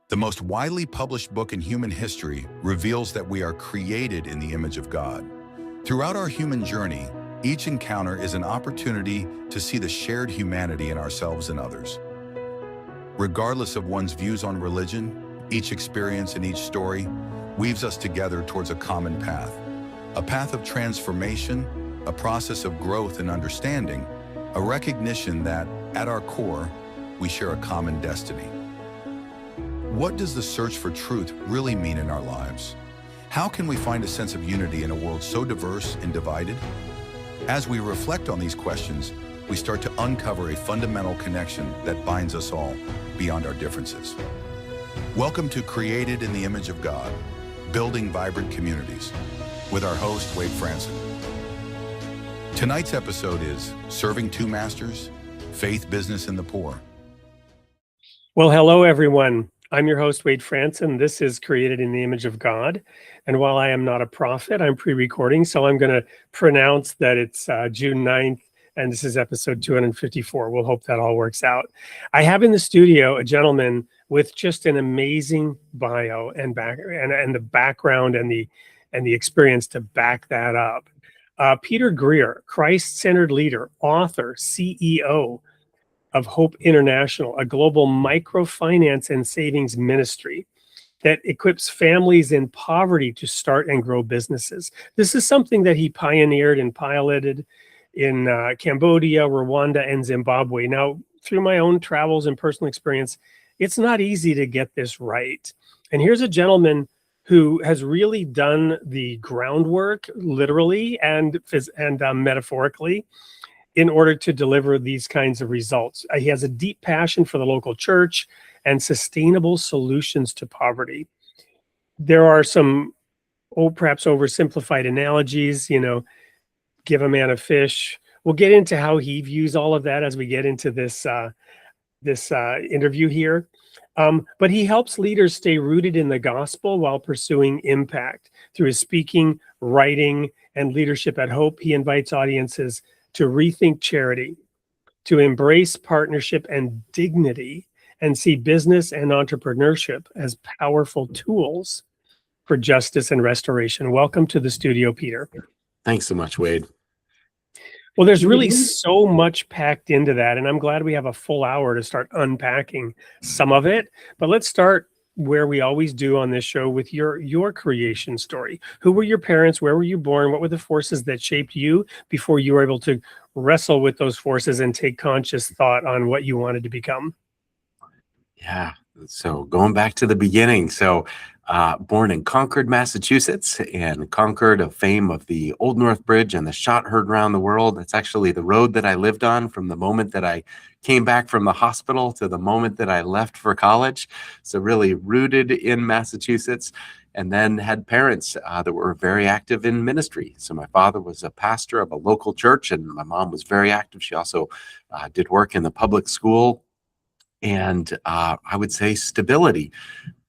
The most widely published book in human history reveals that we are created in the image of God. Throughout our human journey, each encounter is an opportunity to see the shared humanity in ourselves and others. Regardless of one's views on religion, each experience and each story weaves us together towards a common path. A path of transformation, a process of growth and understanding, a recognition that, at our core, we share a common destiny. What does the search for truth really mean in our lives? How can we find a sense of unity in a world so diverse and divided? As we reflect on these questions, we start to uncover a fundamental connection that binds us all beyond our differences. Welcome to Created in the Image of God, Building Vibrant Communities, with our host, Wade Franson. Tonight's episode is Serving Two Masters, Faith, Business, and the Poor. Well, hello, everyone. I'm your host, Wade Franson. This is Created in the Image of God. And while I am not a prophet, I'm pre-recording, so I'm going to pronounce that it's June 9th, and this is episode 254. We'll hope that all works out. I have in the studio a gentleman with just an amazing bio and the background and the experience to back that up. Peter Greer, Christ-centered leader, author, CEO of Hope International, a global microfinance and savings ministry that equips families in poverty to start and grow businesses. This is something that he pioneered and piloted in Cambodia, Rwanda, and Zimbabwe. Now, through my own travels and personal experience, it's not easy to get this right. And here's a gentleman who has really done the groundwork, literally and metaphorically, in order to deliver these kinds of results. He has a deep passion for the local church and sustainable solutions to poverty. There are some, perhaps oversimplified analogies, give a man a fish. We'll get into how he views all of that as we get into this interview here. But he helps leaders stay rooted in the gospel while pursuing impact. Through his speaking, writing, and leadership at Hope, he invites audiences to rethink charity, to embrace partnership and dignity, and see business and entrepreneurship as powerful tools for justice and restoration. Welcome to the studio, Peter. Thanks so much, Wade. Well, there's really so much packed into that, and I'm glad we have a full hour to start unpacking some of it. But let's start where we always do on this show with your creation story. Who were your parents? Where were you born? What were the forces that shaped you before you were able to wrestle with those forces and take conscious thought on what you wanted to become? Yeah. So going back to the beginning. So born in Concord, Massachusetts, and Concord, a fame of the Old North Bridge and the shot heard around the world. It's actually the road that I lived on from the moment that I came back from the hospital to the moment that I left for college. So really rooted in Massachusetts, and then had parents that were very active in ministry. So my father was a pastor of a local church, and my mom was very active. She also did work in the public school. And I would say stability,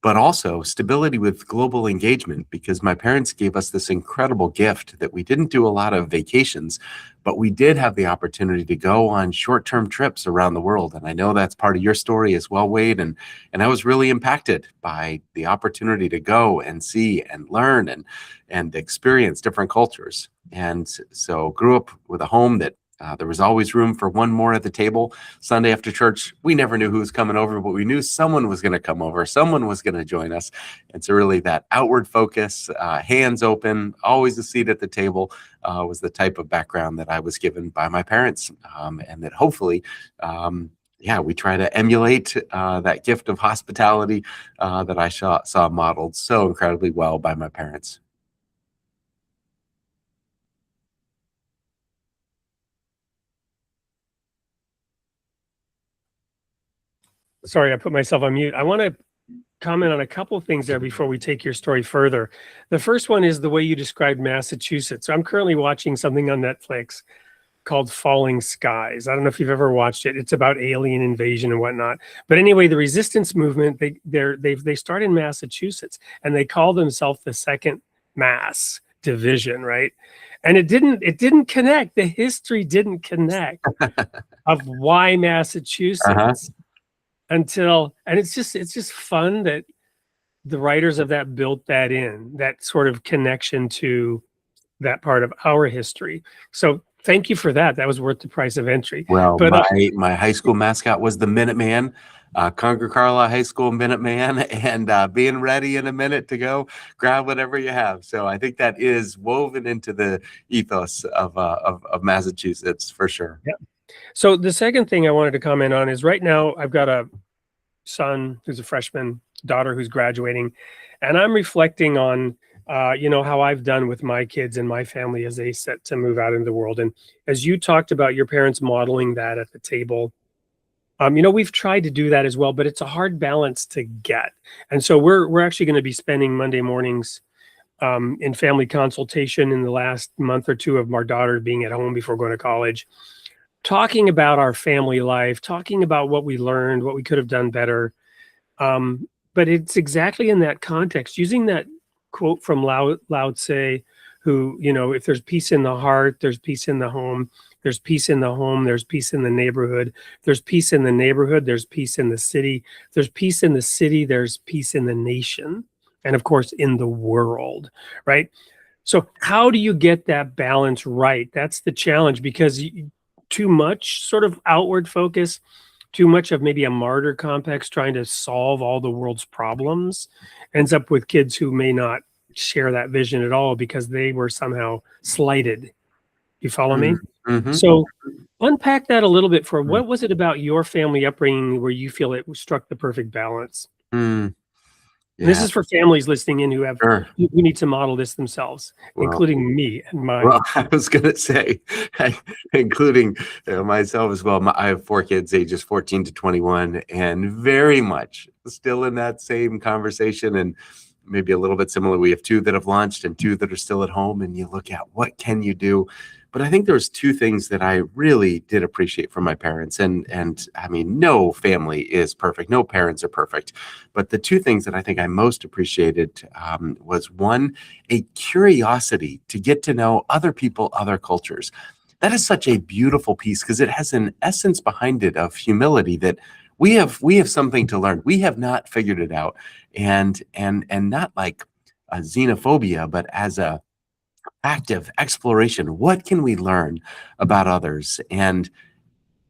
but also stability with global engagement, because my parents gave us this incredible gift that we didn't do a lot of vacations, but we did have the opportunity to go on short-term trips around the world. And I know that's part of your story as well, Wade. And I was really impacted by the opportunity to go and see and learn and experience different cultures. And so grew up with a home that there was always room for one more at the table. Sunday after church, we never knew who was coming over, but we knew someone was going to come over. Someone was going to join us. And so really that outward focus, hands open, always a seat at the table, was the type of background that I was given by my parents. And that hopefully, we try to emulate that gift of hospitality that I saw modeled so incredibly well by my parents. Sorry, I put myself on mute. I want to comment on a couple of things there before we take your story further. The first one is the way you described Massachusetts. So I'm currently watching something on Netflix called Falling Skies. I don't know if you've ever watched it. It's about alien invasion and whatnot. But anyway, the resistance movement, they start in Massachusetts, and they call themselves the Second Mass Division, right? And it didn't connect. The history didn't connect of why Massachusetts. and it's just fun that the writers of that built that in, that sort of connection to that part of our history. So thank you for that. That was worth the price of entry. Well, But my high school mascot was the Minuteman, Concord Carlisle High School Minuteman, and being ready in a minute to go grab whatever you have. So I think that is woven into the ethos of Massachusetts for sure. yeah. So the second thing I wanted to comment on is right now I've got a son who's a freshman, daughter who's graduating, and I'm reflecting on how I've done with my kids and my family as they set to move out into the world. And as you talked about your parents modeling that at the table, we've tried to do that as well, but it's a hard balance to get. And so we're actually going to be spending Monday mornings in family consultation in the last month or two of our daughter being at home before going to college, talking about our family life, talking about what we learned, what we could have done better. But it's exactly in that context, using that quote from Lao Tse, who, if there's peace in the heart, there's peace in the home. There's peace in the home, there's peace in the neighborhood. There's peace in the neighborhood, there's peace in the city. There's peace in the city, there's peace in the nation. And of course, in the world, right? So how do you get that balance right? That's the challenge, because too much sort of outward focus, too much of maybe a martyr complex trying to solve all the world's problems ends up with kids who may not share that vision at all because they were somehow slighted. You follow me? Mm-hmm. So unpack that a little bit. For what was it about your family upbringing where you feel it struck the perfect balance? Yeah. This is for families listening in who have Sure. who need to model this themselves, including me and mine. Well, I was going to say, including myself as well. I have 4 kids, ages 14 to 21, and very much still in that same conversation, and maybe a little bit similar. We have 2 that have launched and 2 that are still at home, and you look at what can you do. But I think there's 2 things that I really did appreciate from my parents. And I mean, no family is perfect. No parents are perfect. But the 2 things that I think I most appreciated was, 1, a curiosity to get to know other people, other cultures. That is such a beautiful piece because it has an essence behind it of humility that we have something to learn. We have not figured it out. And not like a xenophobia, but as a active exploration. What can we learn about others? And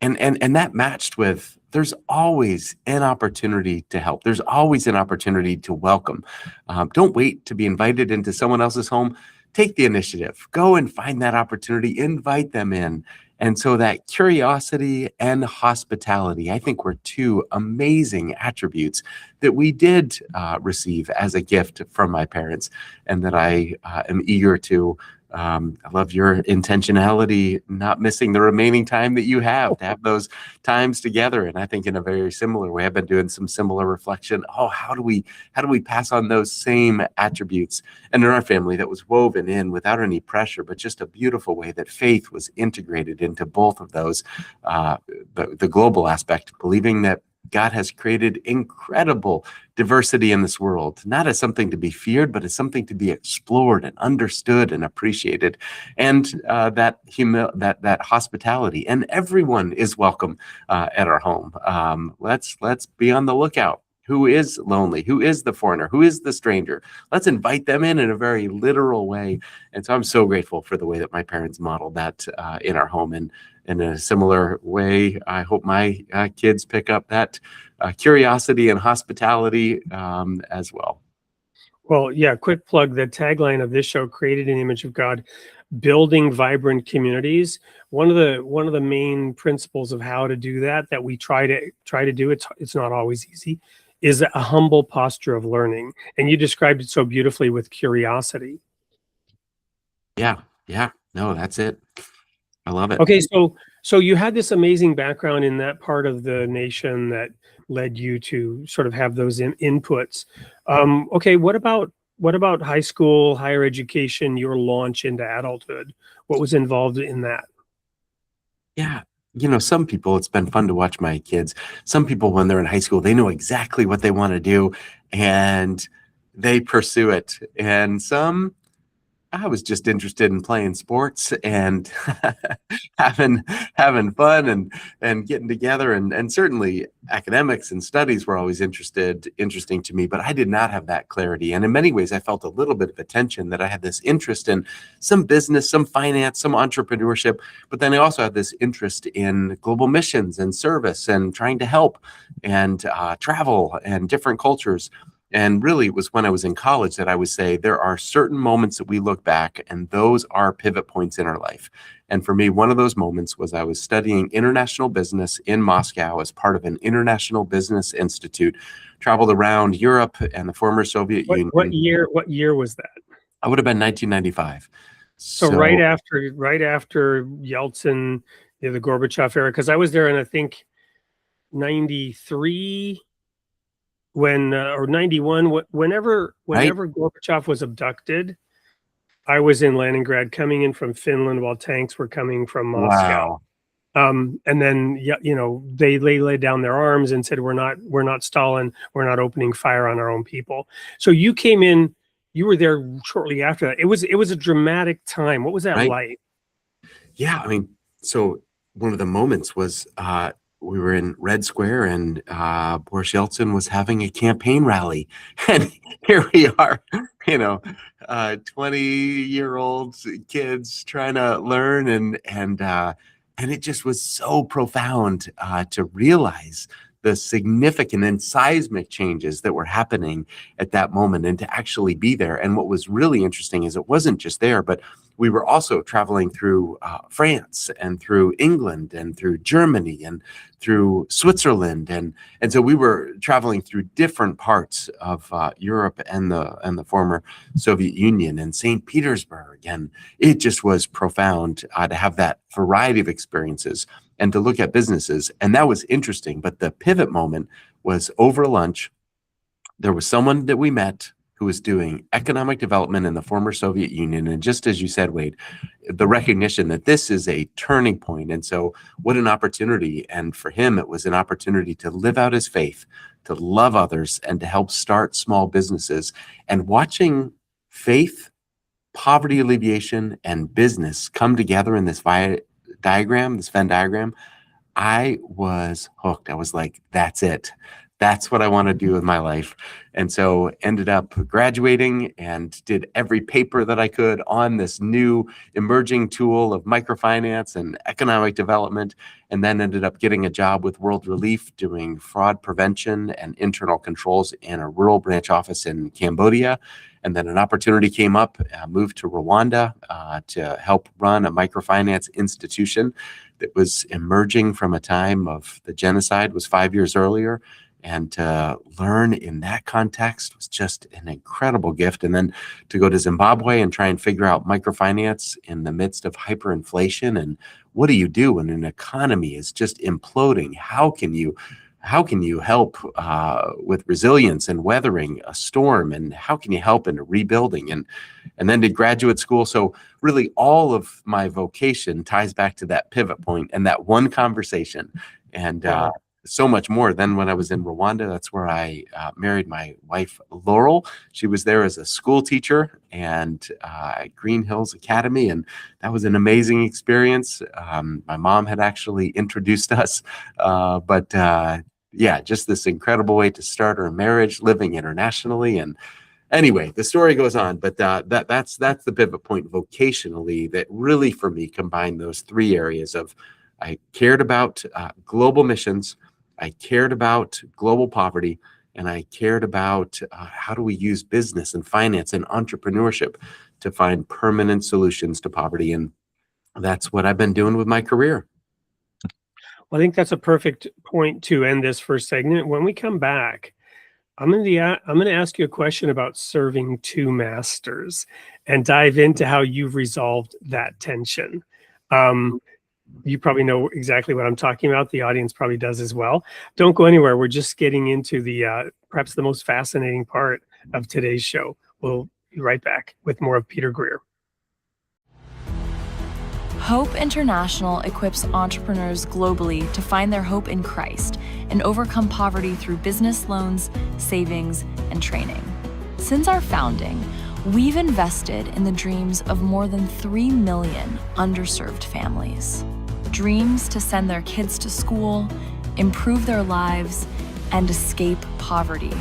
that matched with, there's always an opportunity to help. There's always an opportunity to welcome. Don't wait to be invited into someone else's home. Take the initiative. Go and find that opportunity. Invite them in. And so that curiosity and hospitality, I think, were 2 amazing attributes that we did receive as a gift from my parents, and that I am eager to. I love your intentionality, not missing the remaining time that you have to have those times together. And I think in a very similar way, I've been doing some similar reflection. Oh, how do we pass on those same attributes? And in our family, that was woven in without any pressure, but just a beautiful way that faith was integrated into both of those. The global aspect, believing that God has created incredible diversity in this world, not as something to be feared, but as something to be explored and understood and appreciated. And that hospitality, and everyone is welcome at our home. Let's be on the lookout. Who is lonely? Who is the foreigner? Who is the stranger? Let's invite them in a very literal way. And so I'm so grateful for the way that my parents modeled that in our home. And in a similar way, I hope my kids pick up that curiosity and hospitality as well. Well, yeah, quick plug. The tagline of this show, Created in the Image of God, building vibrant communities. One of the main principles of how to do that we try to do, it's not always easy, is a humble posture of learning. And you described it so beautifully with curiosity. Yeah. No, that's it. I love it. Okay, so you had this amazing background in that part of the nation that led you to sort of have those inputs. Okay, what about high school, higher education, your launch into adulthood? What was involved in that? Yeah. Some people, it's been fun to watch my kids. Some people, when they're in high school, they know exactly what they want to do and they pursue it. And some I was just interested in playing sports and having fun and getting together, and certainly academics and studies were always interesting to me, but I did not have that clarity. And in many ways, I felt a little bit of a tension that I had this interest in some business, some finance, some entrepreneurship, but then I also had this interest in global missions and service and trying to help and travel and different cultures. And really, it was when I was in college that I would say there are certain moments that we look back, and those are pivot points in our life. And for me, one of those moments was I was studying international business in Moscow as part of an international business institute, traveled around Europe and the former Soviet Union. What year was that? I would have been 1995. So right after Yeltsin, the Gorbachev era, because I was there in, I think, 93. Or 91, whenever Gorbachev was abducted, I was in Leningrad coming in from Finland while tanks were coming from Moscow. Wow. And then, they laid down their arms and said, we're not Stalin. We're not opening fire on our own people. So you came in, you were there shortly after that. It was a dramatic time. What was that like? Yeah. I mean, so one of the moments was, we were in Red Square, and Boris Yeltsin was having a campaign rally, and here we are, 20-year-old kids trying to learn, and it just was so profound to realize the significant and seismic changes that were happening at that moment, and to actually be there. And what was really interesting is it wasn't just there, but we were also traveling through France and through England and through Germany and through Switzerland, and so we were traveling through different parts of Europe and the former Soviet Union and St. Petersburg, and it just was profound to have that variety of experiences and to look at businesses. And that was interesting. But the pivot moment was over lunch. There was someone that we met who was doing economic development in the former Soviet Union. And just as you said, Wade, the recognition that this is a turning point. And so what an opportunity. And for him, it was an opportunity to live out his faith, to love others, and to help start small businesses. And watching faith, poverty alleviation, and business come together in this Venn diagram, I was hooked. I was like, that's it. That's what I want to do with my life. And so ended up graduating and did every paper that I could on this new emerging tool of microfinance and economic development, and then ended up getting a job with World Relief doing fraud prevention and internal controls in a rural branch office in Cambodia. And then an opportunity came up, moved to Rwanda to help run a microfinance institution that was emerging from a time of the genocide, was 5 years earlier. And to learn in that context was just an incredible gift. And then to go to Zimbabwe and try and figure out microfinance in the midst of hyperinflation. And what do you do when an economy is just imploding? How can you help with resilience and weathering a storm? And how can you help in rebuilding? And then did graduate school. So really all of my vocation ties back to that pivot point and that one conversation. And so much more. Then when I was in Rwanda, that's where I married my wife, Laurel. She was there as a school teacher and at Green Hills Academy. And that was an amazing experience. My mom had actually introduced us. Yeah, just this incredible way to start our marriage, living internationally. And anyway, the story goes on, but that's the pivot point vocationally that really for me combined those three areas of I cared about global missions, I cared about global poverty, and I cared about how do we use business and finance and entrepreneurship to find permanent solutions to poverty. And that's what I've been doing with my career. Well, I think that's a perfect point to end this first segment. When we come back, I'm going to ask you a question about serving two masters and dive into how you've resolved that tension. You probably know exactly what I'm talking about. The audience probably does as well. Don't go anywhere. We're just getting into the perhaps the most fascinating part of today's show. We'll be right back with more of Peter Greer. Hope International equips entrepreneurs globally to find their hope in Christ and overcome poverty through business loans, savings, and training. Since our founding, We've invested in the dreams of more than 3 million underserved families. Dreams to send their kids to school, improve their lives, and escape poverty.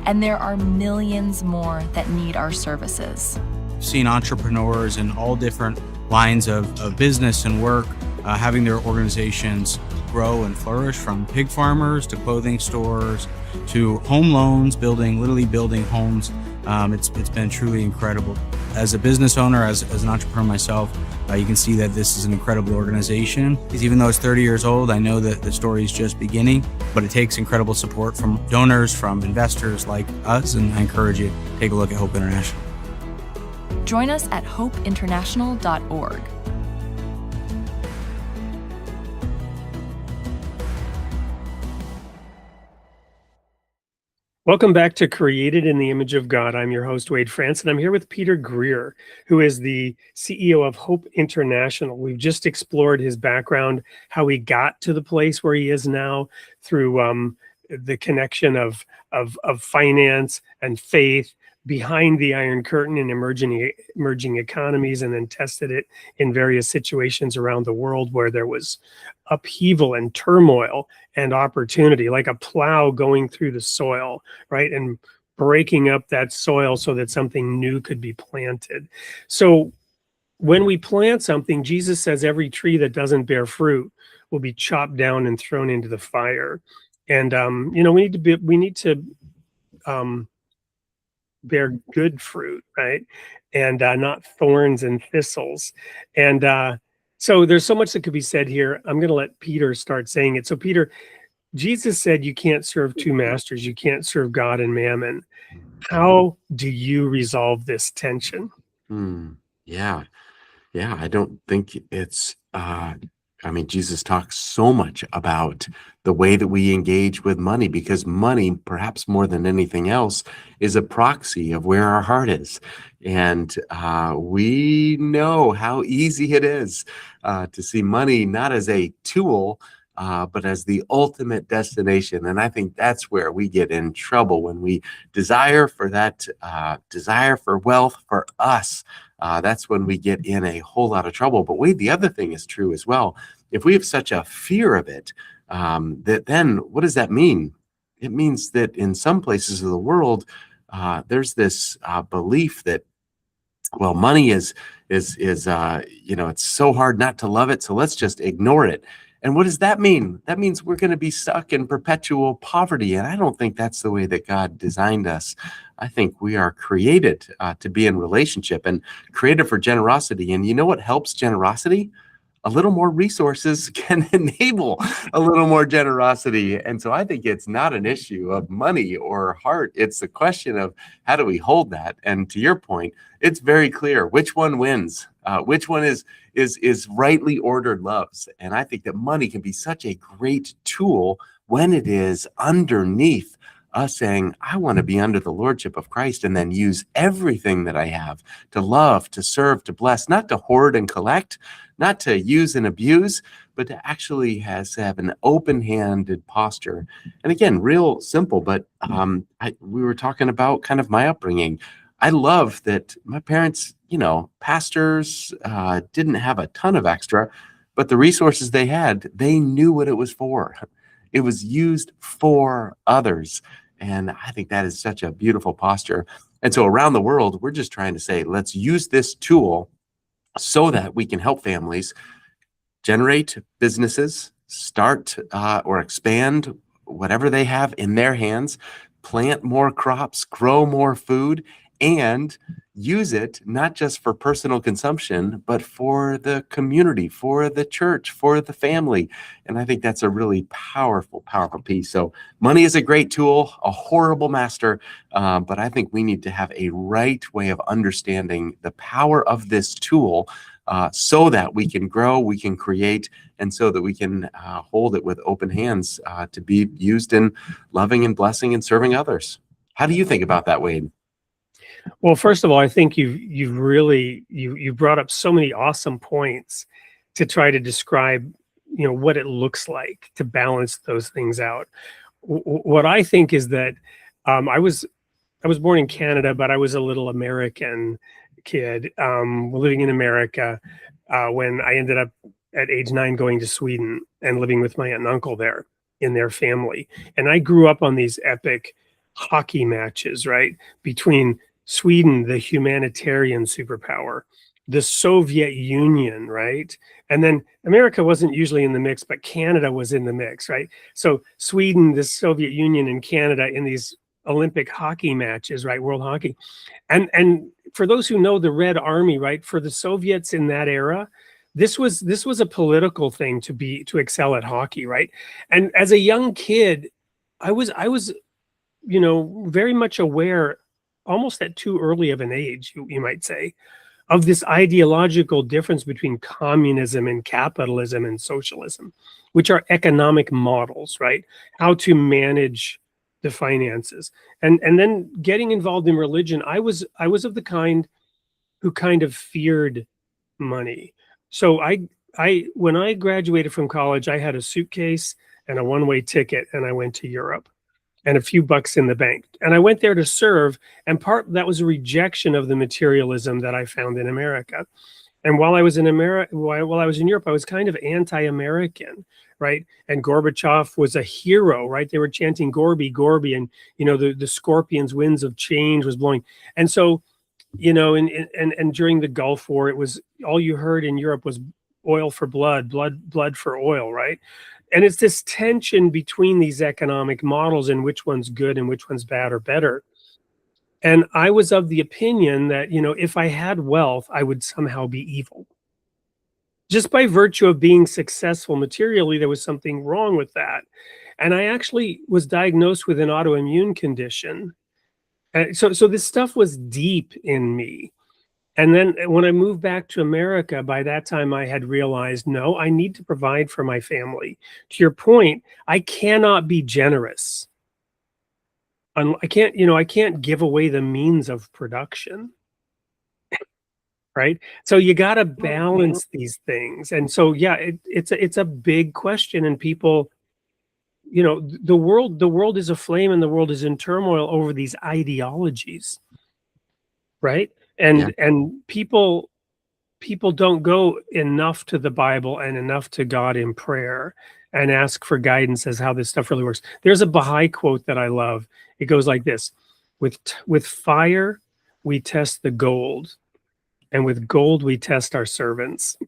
And there are millions more that need our services. I've seen entrepreneurs in all different lines of business and work having their organizations grow and flourish, from pig farmers to clothing stores to home loans, literally building homes. It's been truly incredible. As a business owner, as an entrepreneur myself, you can see that this is an incredible organization. Because even though it's 30 years old, I know that the story is just beginning, but it takes incredible support from donors, from investors like us, and I encourage you to take a look at Hope International. Join us at hopeinternational.org. Welcome back to Created in the Image of God. I'm your host, Wade France, and I'm here with Peter Greer, who is the CEO of Hope International. We've just explored his background, how he got to the place where he is now through the connection of finance and faith behind the Iron Curtain in emerging economies, and then tested it in various situations around the world where there was upheaval and turmoil and opportunity, like a plow going through the soil, right? And breaking up that soil so that something new could be planted. So when we plant something, Jesus says every tree that doesn't bear fruit will be chopped down and thrown into the fire. And we need to bear good fruit, right? And not thorns and thistles. And so there's so much that could be said here. I'm going to let Peter start saying it. So Peter, Jesus said you can't serve two masters. You can't serve God and mammon. How do you resolve this tension? Yeah. I don't think it's, Jesus talks so much about the way that we engage with money, because money, perhaps more than anything else, is a proxy of where our heart is. And we know how easy it is to see money not as a tool, but as the ultimate destination. And I think that's where we get in trouble, when we desire for that, desire for wealth for us. That's when we get in a whole lot of trouble. But Wade, the other thing is true as well. If we have such a fear of it, that then what does that mean? It means that in some places of the world, there's this belief that, well, money is it's so hard not to love it, so let's just ignore it. And what does that mean? That means we're going to be stuck in perpetual poverty. And I don't think that's the way that God designed us. I think we are created to be in relationship and created for generosity. And you know what helps generosity? A little more resources can enable a little more generosity. And so I think it's not an issue of money or heart. It's a question of how do we hold that? And to your point, it's very clear which one wins, which one is rightly ordered loves. And I think that money can be such a great tool when it is underneath us saying, I want to be under the lordship of Christ, and then use everything that I have to love, to serve, to bless, not to hoard and collect, not to use and abuse, but to actually have an open-handed posture. And again, real simple, but we were talking about kind of my upbringing. I love that my parents, pastors, didn't have a ton of extra, but the resources they had, they knew what it was for. It was used for others. And I think that is such a beautiful posture. And so around the world, we're just trying to say, let's use this tool so that we can help families generate businesses, start or expand whatever they have in their hands, plant more crops, grow more food, and use it not just for personal consumption, but for the community, for the church, for the family. And I think that's a really powerful, powerful piece. So money is a great tool, a horrible master, but I think we need to have a right way of understanding the power of this tool so that we can grow, we can create, and so that we can hold it with open hands to be used in loving and blessing and serving others. How do you think about that, Wade? Well, first of all, I think you've brought up so many awesome points to try to describe, what it looks like to balance those things out. What I think is that I was I was born in Canada, but I was a little American kid living in America when I ended up at age 9 going to Sweden and living with my aunt and uncle there in their family. And I grew up on these epic hockey matches, right? Between Sweden, the humanitarian superpower, the Soviet Union, right? And then America wasn't usually in the mix, but Canada was in the mix, right? So Sweden, the Soviet Union, and Canada in these Olympic hockey matches, right? World hockey. And for those who know the Red Army, right? For the Soviets in that era, this was a political thing to excel at hockey, right? And as a young kid, I was very much aware, almost at too early of an age, you might say, of this ideological difference between communism and capitalism and socialism, which are economic models, right? How to manage the finances. And then getting involved in religion, I was of the kind who kind of feared money. So when I graduated from college, I had a suitcase and a one-way ticket, and I went to Europe and a few bucks in the bank. And I went there to serve, and that was a rejection of the materialism that I found in America. And while I was in while I was in Europe, I was kind of anti-American, right? And Gorbachev was a hero, right? They were chanting "Gorby, Gorby," and the Scorpion's winds of change was blowing. And so, and during the Gulf War, it was all you heard in Europe was oil for blood, blood for oil, right? And it's this tension between these economic models and which one's good and which one's bad or better. And I was of the opinion that, if I had wealth, I would somehow be evil. Just by virtue of being successful materially, there was something wrong with that. And I actually was diagnosed with an autoimmune condition. So this stuff was deep in me. And then when I moved back to America, by that time I had realized, no, I need to provide for my family. To your point, I cannot be generous. I can't give away the means of production. Right? So you got to balance these things. And so, yeah, it's a big question. And people, the world is aflame and the world is in turmoil over these ideologies. Right? And people don't go enough to the Bible and enough to God in prayer and ask for guidance as how this stuff really works. There's a Baha'i quote that I love. It goes like this: with fire we test the gold, and with gold we test our servants.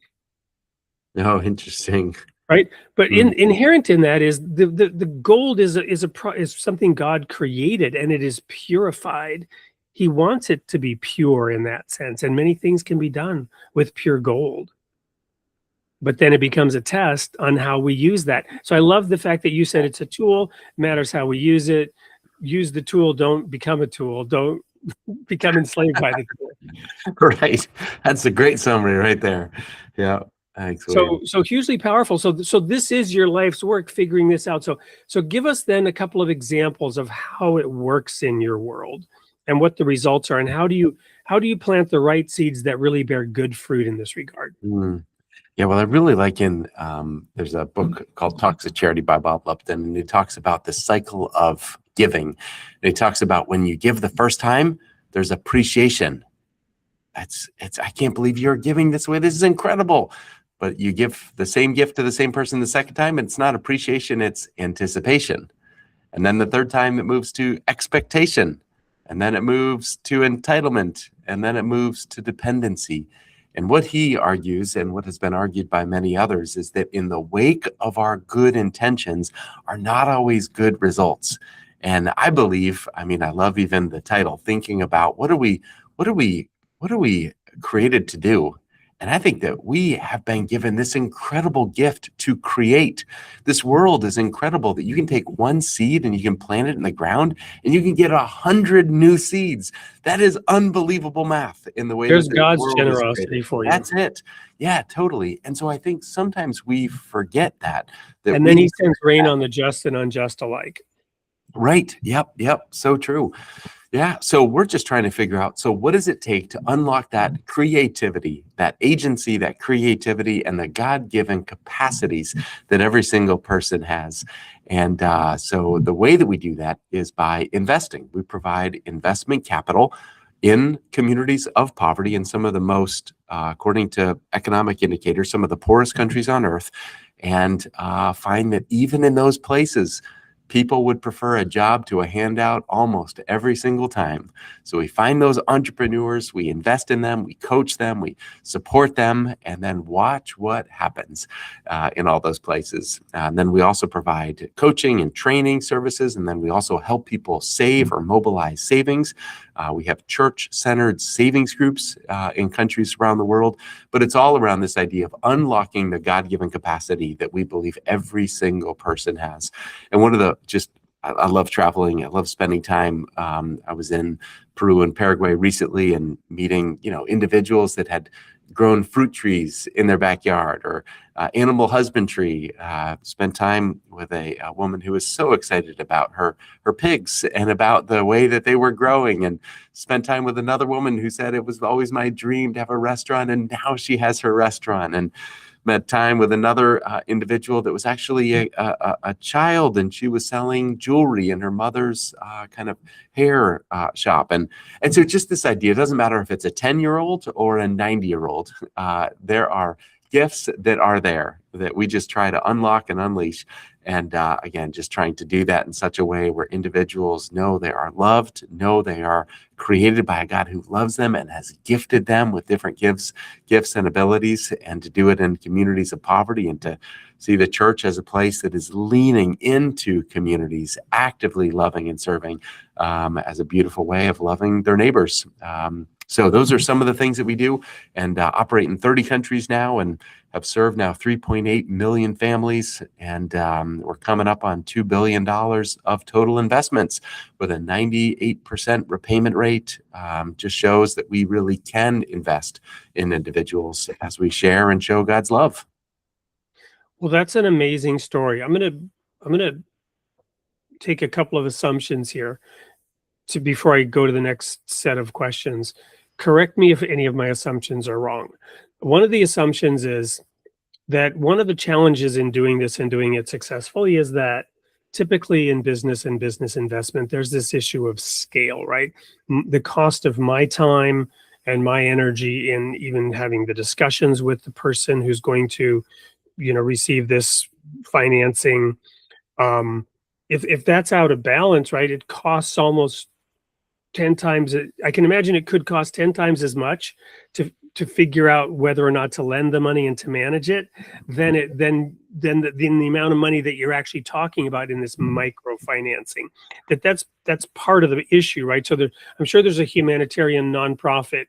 Oh, interesting. Right? But inherent in that is the gold is something God created, and it is purified. He wants it to be pure in that sense, and many things can be done with pure gold. But then it becomes a test on how we use that. So I love the fact that you said it's a tool, matters how we use it. Use the tool, don't become a tool. Don't become enslaved by the tool. Right. That's a great summary right there. Yeah. Thanks. So hugely powerful. So this is your life's work, figuring this out. So give us then a couple of examples of how it works in your world and what the results are, and how do you plant the right seeds that really bear good fruit in this regard? Yeah, well, I really like there's a book called Talks of Charity by Bob Lupton, and he talks about the cycle of giving. And he talks about when you give the first time, there's appreciation. I can't believe you're giving this way. This is incredible. But you give the same gift to the same person the second time, it's not appreciation, it's anticipation. And then the third time it moves to expectation. And then it moves to entitlement, and then it moves to dependency. And what he argues, and what has been argued by many others, is that in the wake of our good intentions are not always good results. And I believe, I love even the title, thinking about what are we created to do? And I think that we have been given this incredible gift to create. This world is incredible that you can take one seed and you can plant it in the ground and you can get 100 new seeds. That is unbelievable math in the way there's that God's generosity for you. That's it. Yeah, totally. And so I think sometimes we forget that and then he sends rain on the just and unjust alike. Right. Yep. So true. Yeah. So we're just trying to figure out, so what does it take to unlock that creativity, that agency, that creativity, and the God-given capacities that every single person has? And so the way that we do that is by investing. We provide investment capital in communities of poverty in some of the most, according to economic indicators, some of the poorest countries on earth, and find that even in those places, people would prefer a job to a handout almost every single time. So we find those entrepreneurs, we invest in them, we coach them, we support them, and then watch what happens in all those places. And then we also provide coaching and training services, and then we also help people save or mobilize savings. We have church-centered savings groups in countries around the world, but it's all around this idea of unlocking the God-given capacity that we believe every single person has. And one of the I love traveling. I love spending time. I was in Peru and Paraguay recently and meeting, individuals that had grown fruit trees in their backyard, or animal husbandry. Spent time with a woman who was so excited about her pigs and about the way that they were growing, and spent time with another woman who said it was always my dream to have a restaurant, and now she has her restaurant. And met time with another individual that was actually a child, and she was selling jewelry in her mother's kind of hair shop. And so just this idea, it doesn't matter if it's a 10-year-old or a 90-year-old, there are gifts that are there that we just try to unlock and unleash. And again, just trying to do that in such a way where individuals know they are loved, know they are created by a God who loves them and has gifted them with different gifts and abilities, and to do it in communities of poverty, and to see the church as a place that is leaning into communities, actively loving and serving as a beautiful way of loving their neighbors. So those are some of the things that we do, and operate in 30 countries now, and have served now 3.8 million families. And we're coming up on $2 billion of total investments with a 98% repayment rate. Just shows that we really can invest in individuals as we share and show God's love. Well, that's an amazing story. I'm gonna take a couple of assumptions here before I go to the next set of questions. Correct me if any of my assumptions are wrong. One of the assumptions is that one of the challenges in doing this and doing it successfully is that typically in business and business investment, there's this issue of scale, right? The cost of my time and my energy in even having the discussions with the person who's going to, receive this financing. If that's out of balance, right, it costs almost 10 times. I can imagine it could cost 10 times as much to figure out whether or not to lend the money and to manage it than the amount of money that you're actually talking about in this microfinancing. That's part of the issue, right? So I'm sure there's a humanitarian nonprofit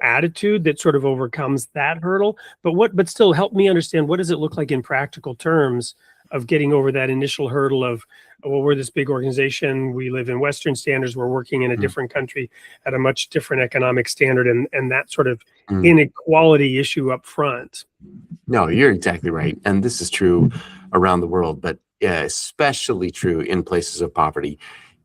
attitude that sort of overcomes that hurdle. But still, help me understand, what does it look like in practical terms of getting over that initial hurdle of, well, we're this big organization, we live in Western standards, we're working in a different country at a much different economic standard, and that sort of inequality issue up front. No, you're exactly right. And this is true around the world, but especially true in places of poverty.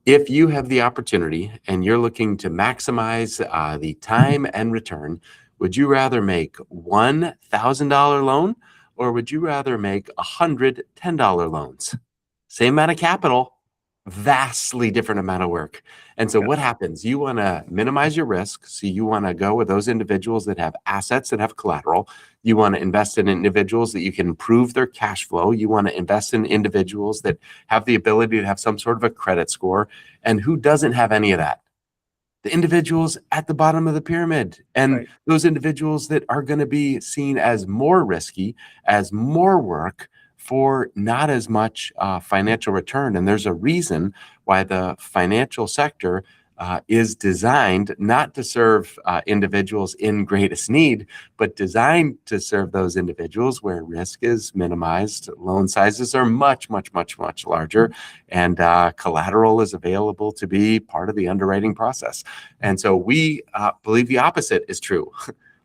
If you have the opportunity and you're looking to maximize the time and return, would you rather make $1,000 loan, or would you rather make 100 $10 loans? Same amount of capital, vastly different amount of work. And so what happens? You want to minimize your risk. So you want to go with those individuals that have assets, that have collateral. You want to invest in individuals that you can improve their cash flow. You want to invest in individuals that have the ability to have some sort of a credit score. And who doesn't have any of that? The individuals at the bottom of the pyramid, and those individuals that are going to be seen as more risky, as more work, for not as much financial return. And there's a reason why the financial sector is designed not to serve individuals in greatest need, but designed to serve those individuals where risk is minimized, loan sizes are much, much, much, much larger, and collateral is available to be part of the underwriting process. And so we believe the opposite is true.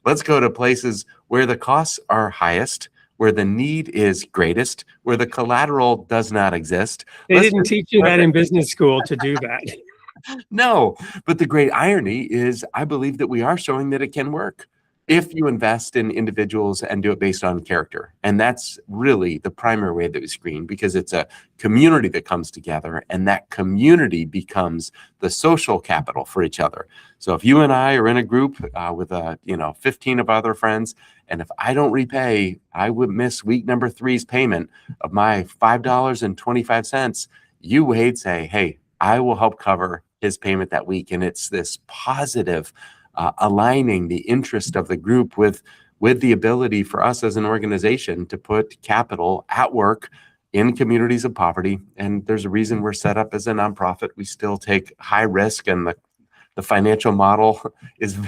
Let's go to places where the costs are highest, where the need is greatest, where the collateral does not exist. They didn't teach you that in business school to do that. No, but the great irony is I believe that we are showing that it can work if you invest in individuals and do it based on character. And that's really the primary way that we screen, because it's a community that comes together, and that community becomes the social capital for each other. So if you and I are in a group with 15 of other friends, and if I don't repay, I would miss week number 3's payment of my $5.25. You, Wade, say, hey, I will help cover his payment that week. And it's this positive aligning the interest of the group with the ability for us as an organization to put capital at work in communities of poverty. And there's a reason we're set up as a nonprofit. We still take high risk, and the financial model is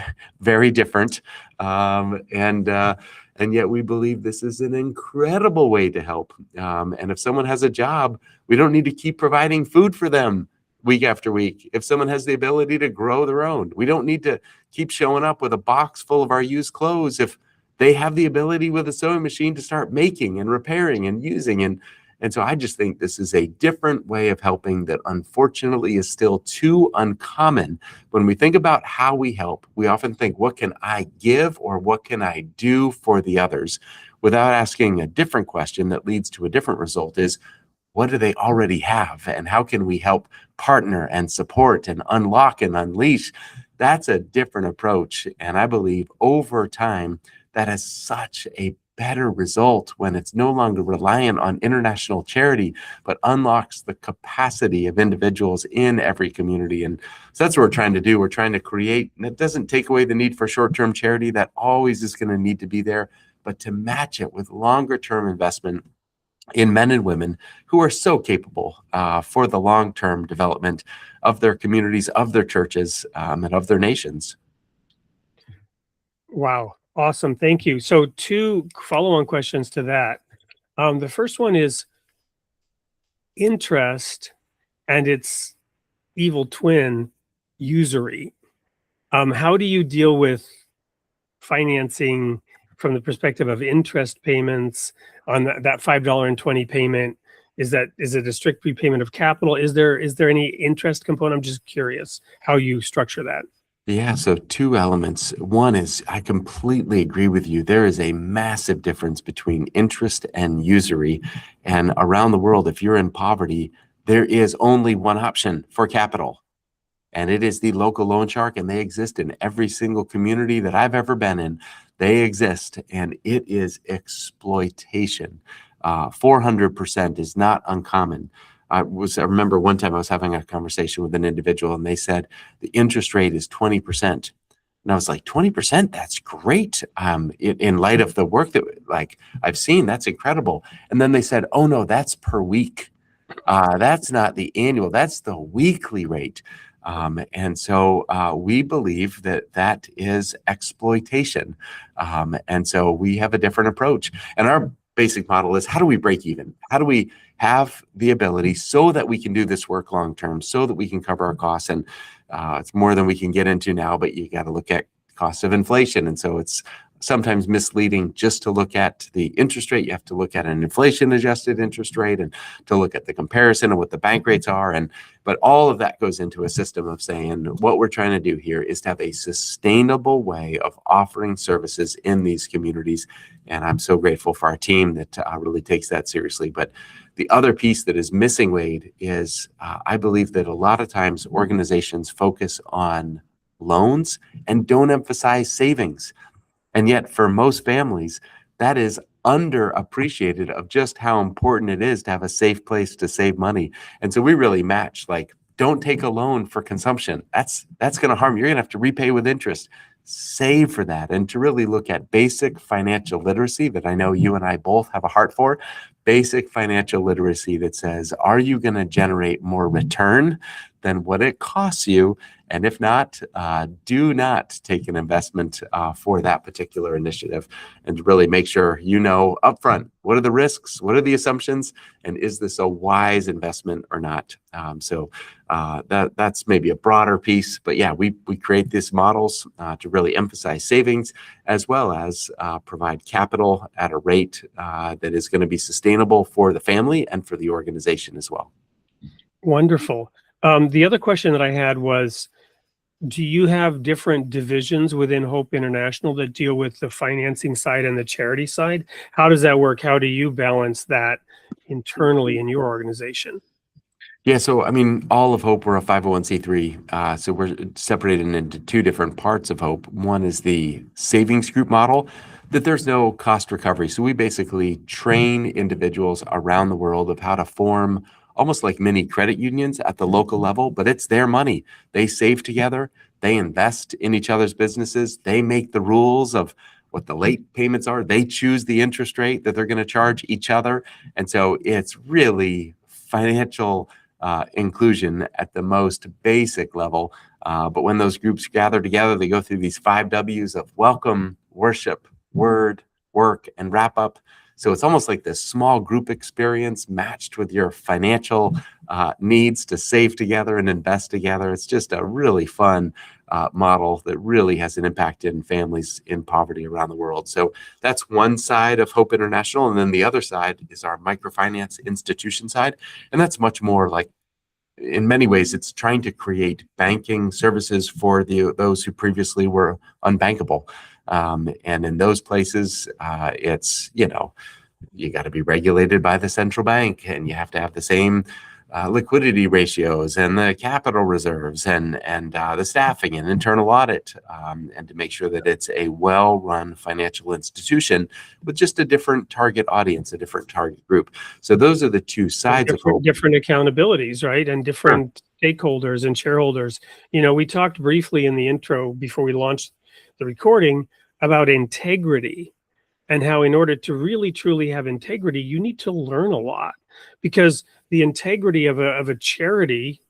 very different. And yet we believe this is an incredible way to help. And if someone has a job, we don't need to keep providing food for them week after week. If someone has the ability to grow their own, we don't need to keep showing up with a box full of our used clothes. If they have the ability with a sewing machine to start making and repairing and using. And so I just think this is a different way of helping that unfortunately is still too uncommon. When we think about how we help, we often think, what can I give or what can I do for the others? Without asking a different question that leads to a different result is, what do they already have? And how can we help partner and support and unlock and unleash? That's a different approach. And I believe over time, that is such a better result when it's no longer reliant on international charity, but unlocks the capacity of individuals in every community. And so that's what we're trying to do. We're trying to create, and it doesn't take away the need for short-term charity. That always is going to need to be there, but to match it with longer-term investment in men and women who are so capable for the long-term development of their communities, of their churches, and of their nations. Wow. Awesome. Thank you. So 2 follow-on questions to that. The first one is interest and its evil twin, usury. How do you deal with financing from the perspective of interest payments on that $5.20 payment? Is it a strict repayment of capital? Is there any interest component? I'm just curious how you structure that. Yeah, so 2 elements. One is, I completely agree with you. There is a massive difference between interest and usury. And around the world, if you're in poverty, there is only one option for capital. And it is the local loan shark, and they exist in every single community that I've ever been in. They exist, and it is exploitation. 400% is not uncommon. I remember one time I was having a conversation with an individual, and they said the interest rate is 20%. And I was like, 20%? That's great. In light of the work that I've seen, that's incredible. And then they said, oh no, that's per week. That's not the annual, that's the weekly rate. And so we believe that is exploitation. And so we have a different approach. And our basic model is, how do we break even? How do we have the ability so that we can do this work long term, so that we can cover our costs? And it's more than we can get into now, but you got to look at cost of inflation. And so it's sometimes misleading just to look at the interest rate. You have to look at an inflation adjusted interest rate and to look at the comparison of what the bank rates are. But all of that goes into a system of saying, what we're trying to do here is to have a sustainable way of offering services in these communities. And I'm so grateful for our team that really takes that seriously. But the other piece that is missing, Wade, is I believe that a lot of times organizations focus on loans and don't emphasize savings. And yet for most families, that is underappreciated of just how important it is to have a safe place to save money. And so we really match, don't take a loan for consumption. That's going to harm you. You're going to have to repay with interest. Save for that. And to really look at basic financial literacy that I know you and I both have a heart for, basic financial literacy that says, are you going to generate more return than what it costs you? And if not, do not take an investment for that particular initiative, and really make sure you know upfront, what are the risks, what are the assumptions, and is this a wise investment or not? So that's maybe a broader piece, but yeah, we create these models to really emphasize savings, as well as provide capital at a rate that is going to be sustainable for the family and for the organization as well. Wonderful. The other question that I had was, do you have different divisions within Hope International that deal with the financing side and the charity side? How does that work? How do you balance that internally in your organization? Yeah, so I mean, all of Hope, we're a 501c3. So we're separated into two different parts of Hope. One is the savings group model, that there's no cost recovery. So we basically train individuals around the world of how to form almost like mini credit unions at the local level, but it's their money. They save together, they invest in each other's businesses, they make the rules of what the late payments are, they choose the interest rate that they're going to charge each other. And so it's really financial inclusion at the most basic level. But when those groups gather together, they go through these 5 W's of welcome, worship, word, work, and wrap up. So it's almost like this small group experience matched with your financial needs to save together and invest together. It's just a really fun model that really has an impact in families in poverty around the world. So that's one side of Hope International. And then the other side is our microfinance institution side. And that's much more like, in many ways, it's trying to create banking services for those who previously were unbankable. And in those places, it's, you got to be regulated by the central bank, and you have to have the same liquidity ratios and the capital reserves and the staffing and internal audit, and to make sure that it's a well-run financial institution with just a different target audience, a different target group. So those are the two sides of Hope. Different accountabilities, right? And different stakeholders and shareholders. We talked briefly in the intro before we launched the recording about integrity, and how in order to really truly have integrity, you need to learn a lot, because the integrity of a charity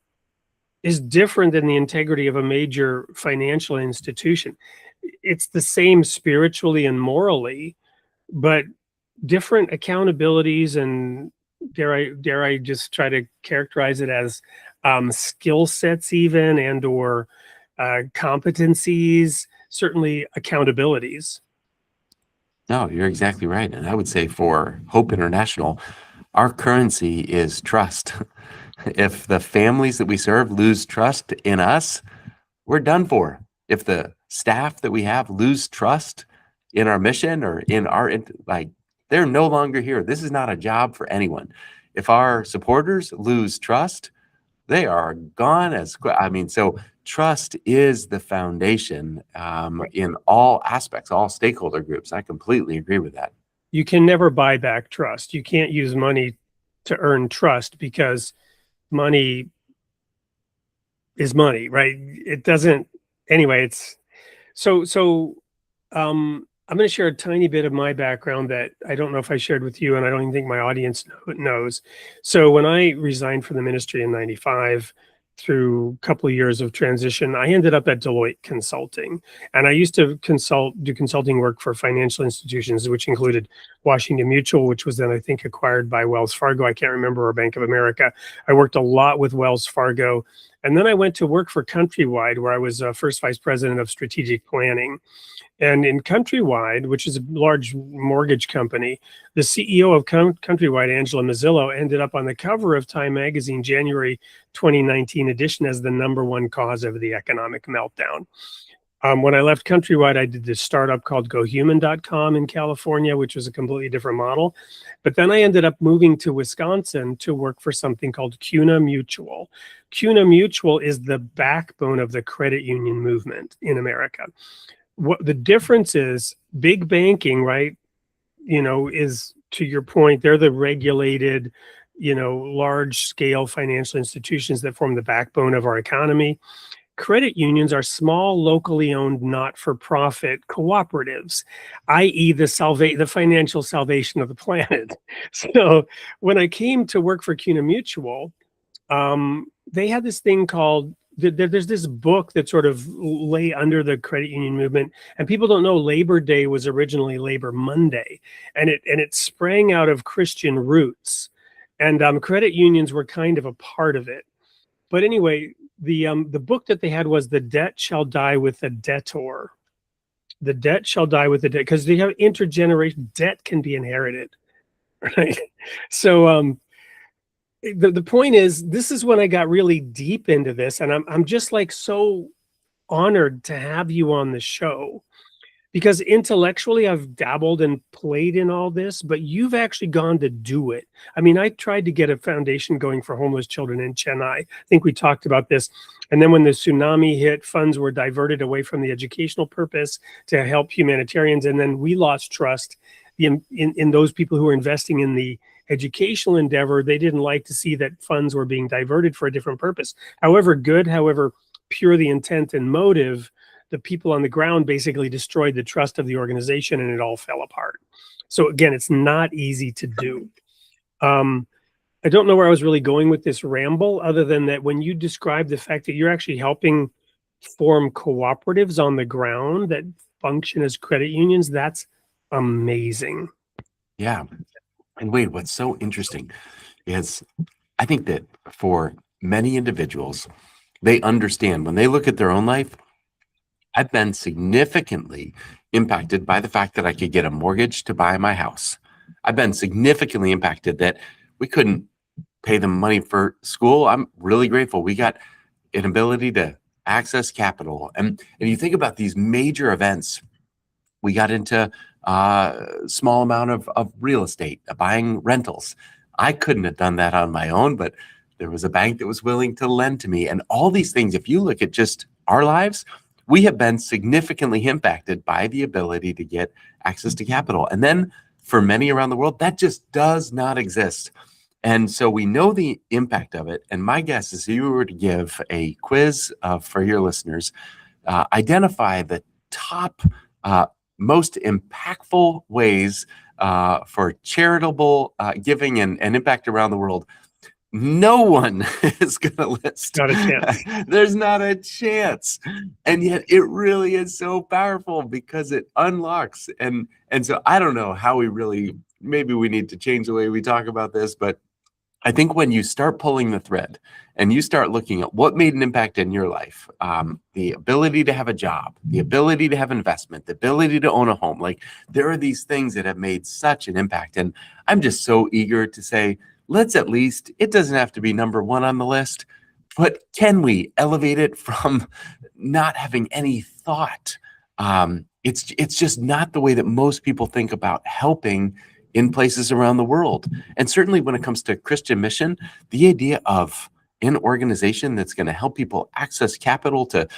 is different than the integrity of a major financial institution. It's the same spiritually and morally, but different accountabilities, and dare I just try to characterize it as skill sets even, and or competencies, certainly accountabilities. No, you're exactly right. And I would say for Hope International, our currency is trust. If the families that we serve lose trust in us, we're done for. If the staff that we have lose trust in our mission or in our, they're no longer here. This is not a job for anyone. If our supporters lose trust, they are gone as quick. So trust is the foundation in all aspects, all stakeholder groups. I completely agree with that. You can never buy back trust. You can't use money to earn trust, because money is money, right? It doesn't. Anyway, it's so. I'm going to share a tiny bit of my background that I don't know if I shared with you, and I don't even think my audience knows. So when I resigned from the ministry in '95, through a couple of years of transition, I ended up at Deloitte Consulting. And I used to do consulting work for financial institutions, which included Washington Mutual, which was then, I think, acquired by Wells Fargo. I can't remember, or Bank of America. I worked a lot with Wells Fargo. And then I went to work for Countrywide, where I was first vice president of strategic planning. And in Countrywide, which is a large mortgage company, the CEO of Countrywide, Angela Mazzillo, ended up on the cover of Time Magazine January 2019 edition as the #1 cause of the economic meltdown. When I left Countrywide, I did this startup called GoHuman.com in California, which was a completely different model. But then I ended up moving to Wisconsin to work for something called CUNA Mutual. CUNA Mutual is the backbone of the credit union movement in America. What the difference is, big banking, right, is, to your point, they're the regulated, large scale financial institutions that form the backbone of our economy. Credit unions are small, locally owned, not-for-profit cooperatives, i.e. the financial salvation of the planet. So when I came to work for CUNA Mutual, they had this thing called, there's this book that sort of lay under the credit union movement, and people don't know Labor Day was originally Labor Monday, and it sprang out of Christian roots, and credit unions were kind of a part of it. But anyway, the book that they had was "The Debt Shall Die with the Debtor." The debt shall die with the debt, because they have intergenerational debt can be inherited, right? So the point is, this is when I got really deep into this, and I'm just like so honored to have you on the show, because intellectually I've dabbled and played in all this, but you've actually gone to do it. I mean, I tried to get a foundation going for homeless children in Chennai. I think we talked about this. And then when the tsunami hit, funds were diverted away from the educational purpose to help humanitarians. And then we lost trust in those people who were investing in the educational endeavor. They didn't like to see that funds were being diverted for a different purpose. However good, however pure the intent and motive, the people on the ground basically destroyed the trust of the organization, and it all fell apart. So again, it's not easy to do. I don't know where I was really going with this ramble, other than that when you describe the fact that you're actually helping form cooperatives on the ground that function as credit unions, that's amazing. Yeah. And Wade, what's so interesting is I think that for many individuals, they understand when they look at their own life. I've been significantly impacted by the fact that I could get a mortgage to buy my house. I've been significantly impacted that we couldn't pay them money for school. I'm really grateful we got an ability to access capital. And you think about these major events, we got into a small amount of real estate, buying rentals. I couldn't have done that on my own, but there was a bank that was willing to lend to me. And all these things, if you look at just our lives, we have been significantly impacted by the ability to get access to capital. And then for many around the world, that just does not exist. And so we know the impact of it. And my guess is if you were to give a quiz for your listeners, identify the top most impactful ways for charitable giving and impact around the world. No one is going to list. Not a chance. There's not a chance. And yet it really is so powerful because it unlocks. And so I don't know how maybe we need to change the way we talk about this, but I think when you start pulling the thread and you start looking at what made an impact in your life, the ability to have a job, the ability to have investment, the ability to own a home, like there are these things that have made such an impact. And I'm just so eager to say, let's at least, it doesn't have to be number one on the list, but can we elevate it from not having any thought? It's just not the way that most people think about helping in places around the world. And certainly when it comes to Christian mission, the idea of an organization that's going to help people access capital to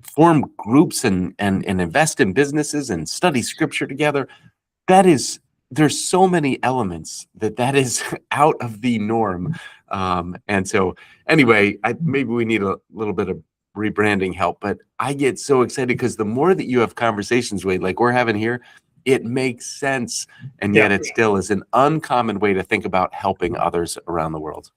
form groups and invest in businesses and study scripture together, there's so many elements that is out of the norm. And so anyway, maybe we need a little bit of rebranding help, but I get so excited because the more that you have conversations with, like we're having here, it makes sense. And yet it still is an uncommon way to think about helping others around the world.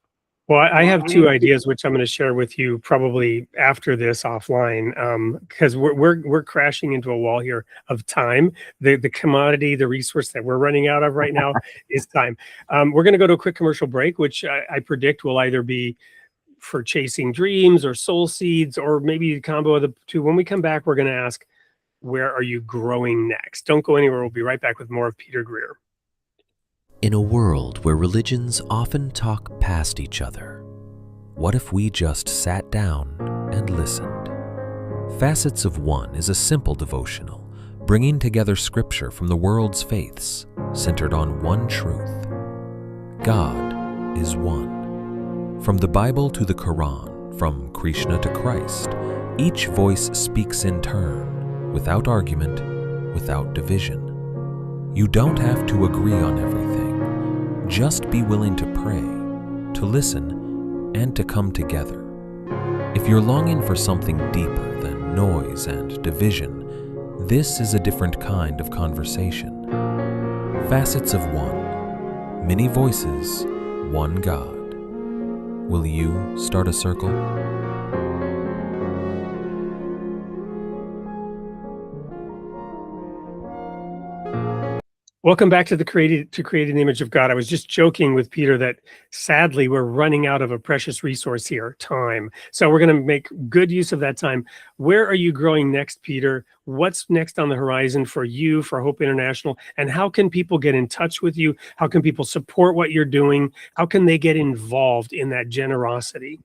Well, I have two ideas, which I'm going to share with you probably after this offline, because we're crashing into a wall here of time. The commodity, the resource that we're running out of right now is time. We're going to go to a quick commercial break, which I predict will either be for chasing dreams or soul seeds, or maybe a combo of the two. When we come back, we're going to ask, where are you growing next? Don't go anywhere. We'll be right back with more of Peter Greer. In a world where religions often talk past each other, what if we just sat down and listened? Facets of One is a simple devotional, bringing together scripture from the world's faiths, centered on one truth. God is one. From the Bible to the Quran, from Krishna to Christ, each voice speaks in turn, without argument, without division. You don't have to agree on everything. Just be willing to pray, to listen, and to come together. If you're longing for something deeper than noise and division, this is a different kind of conversation. Facets of One. Many voices, one God. Will you start a circle? Welcome back to Created in the Image of God. I was just joking with Peter that sadly we're running out of a precious resource here, time. So we're going to make good use of that time. Where are you growing next, Peter? What's next on the horizon for you, for Hope International? And how can people get in touch with you? How can people support what you're doing? How can they get involved in that generosity?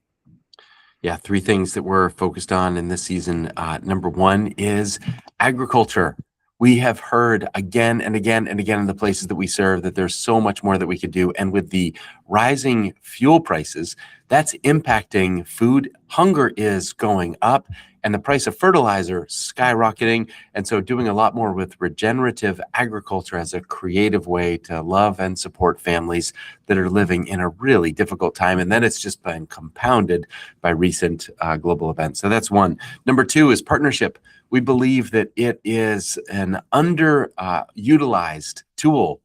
Yeah, three things that we're focused on in this season. Number one is agriculture. We have heard again and again and again in the places that we serve that there's so much more that we could do. And with the rising fuel prices, that's impacting food. Hunger is going up and the price of fertilizer skyrocketing. And so doing a lot more with regenerative agriculture as a creative way to love and support families that are living in a really difficult time. And then it's just been compounded by recent global events. So that's one. Number two is partnership. We believe that it is an underutilized tool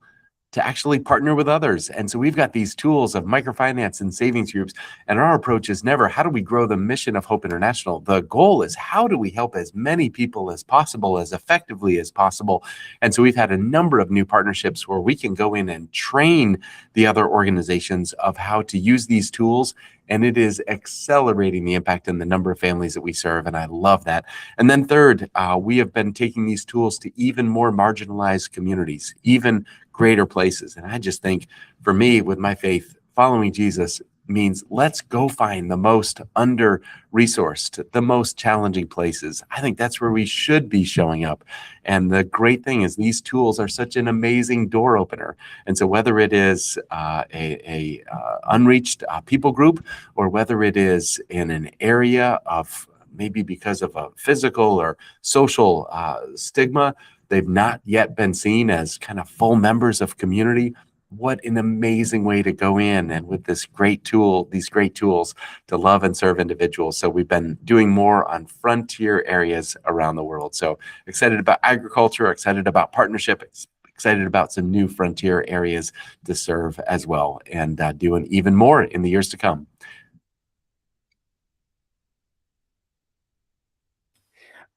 to actually partner with others. And so we've got these tools of microfinance and savings groups. And our approach is never, how do we grow the mission of Hope International? The goal is, how do we help as many people as possible, as effectively as possible? And so we've had a number of new partnerships where we can go in and train the other organizations of how to use these tools. And it is accelerating the impact in the number of families that we serve. And I love that. And then third, we have been taking these tools to even more marginalized communities, even greater places. And I just think, for me, with my faith, following Jesus means let's go find the most under-resourced, the most challenging places. I think that's where we should be showing up. And the great thing is these tools are such an amazing door opener. And so whether it is a unreached people group, or whether it is in an area of maybe because of a physical or social stigma, they've not yet been seen as kind of full members of community. What an amazing way to go in and with this great tool, these great tools to love and serve individuals. So we've been doing more on frontier areas around the world. So excited about agriculture, excited about partnership, excited about some new frontier areas to serve as well, and doing even more in the years to come.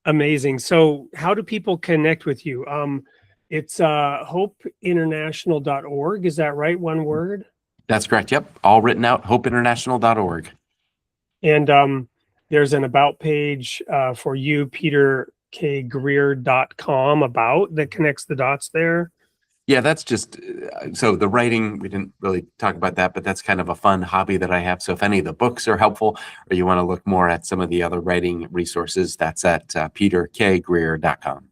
Amazing. So how do people connect with you? It's hopeinternational.org. Is that right? One word? That's correct. Yep. All written out, hopeinternational.org. And there's an about page for you, peterkgreer.com, about, that connects the dots there. Yeah, that's just, so the writing, we didn't really talk about that, but that's kind of a fun hobby that I have. So if any of the books are helpful, or you want to look more at some of the other writing resources, that's at peterkgreer.com.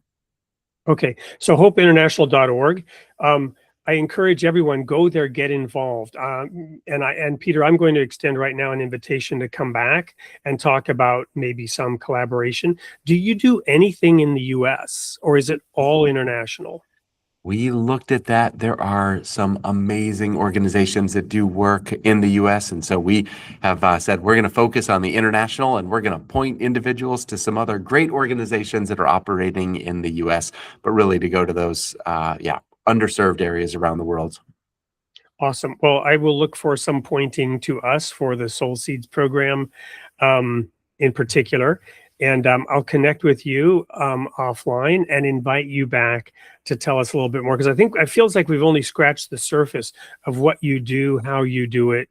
Okay, so hopeinternational.org. I encourage everyone, go there, get involved. And Peter, I'm going to extend right now an invitation to come back and talk about maybe some collaboration. Do you do anything in the US, or is it all international? We looked at that. There are some amazing organizations that do work in the US. And so we have said we're going to focus on the international, and we're going to point individuals to some other great organizations that are operating in the US, but really to go to those underserved areas around the world. Awesome. Well, I will look for some pointing to us for the Soul Seeds program in particular. And I'll connect with you offline and invite you back to tell us a little bit more, because I think it feels like we've only scratched the surface of what you do, how you do it,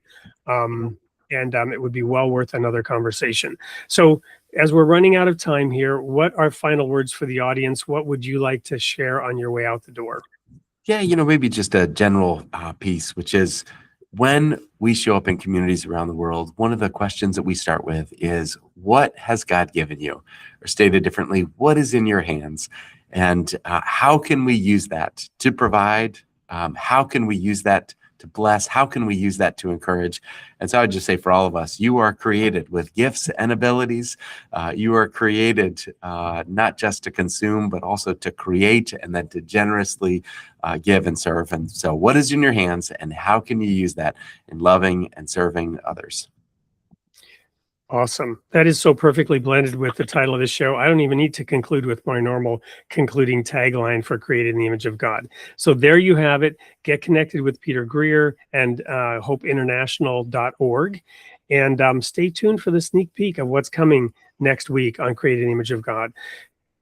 and it would be well worth another conversation. So as we're running out of time here, what are final words for the audience? What would you like to share on your way out the door? Yeah, maybe just a general piece, which is, when we show up in communities around the world, one of the questions that we start with is, what has God given you? Or stated differently, what is in your hands? And how can we use that to provide? How can we use that to bless? How can we use that to encourage? And so I would just say, for all of us, you are created with gifts and abilities. You are created not just to consume, but also to create, and then to generously give and serve. And so what is in your hands, and how can you use that in loving and serving others? Awesome. That is so perfectly blended with the title of the show. I don't even need to conclude with my normal concluding tagline for Created in the Image of God. So there you have it. Get connected with Peter Greer and hopeinternational.org. And stay tuned for the sneak peek of what's coming next week on Created in the Image of God.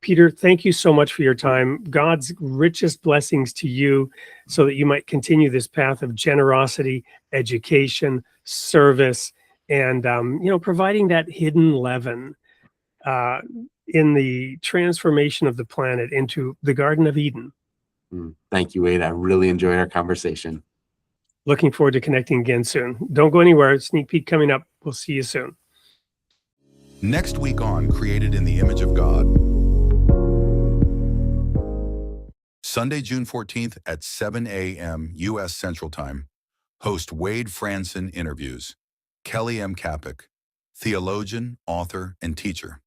Peter, thank you so much for your time. God's richest blessings to you so that you might continue this path of generosity, education, service, and providing that hidden leaven in the transformation of the planet into the Garden of Eden. Thank you, Wade. I really enjoyed our conversation. Looking forward to connecting again soon. Don't go anywhere. Sneak peek coming up. We'll see you soon. Next week on Created in the Image of God. Sunday, June 14th at 7 a.m. U.S. Central Time. Host Wade Franson interviews Kelly M. Kapic, theologian, author, and teacher.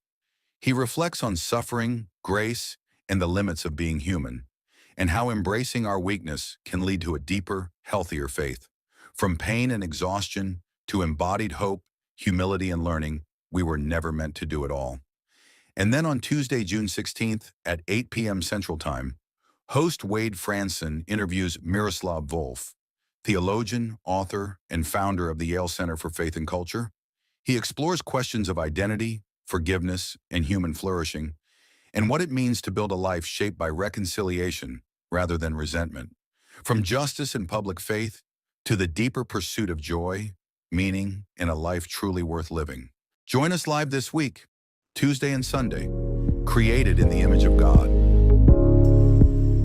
He reflects on suffering, grace, and the limits of being human, and how embracing our weakness can lead to a deeper, healthier faith. From pain and exhaustion to embodied hope, humility, and learning, we were never meant to do it all. And then on Tuesday, June 16th at 8 p.m. Central Time, host Wade Franson interviews Miroslav Volf, theologian, author, and founder of the Yale Center for Faith and Culture. He explores questions of identity, forgiveness, and human flourishing, and what it means to build a life shaped by reconciliation rather than resentment. From justice and public faith to the deeper pursuit of joy, meaning, and a life truly worth living. Join us live this week, Tuesday and Sunday, Created in the Image of God.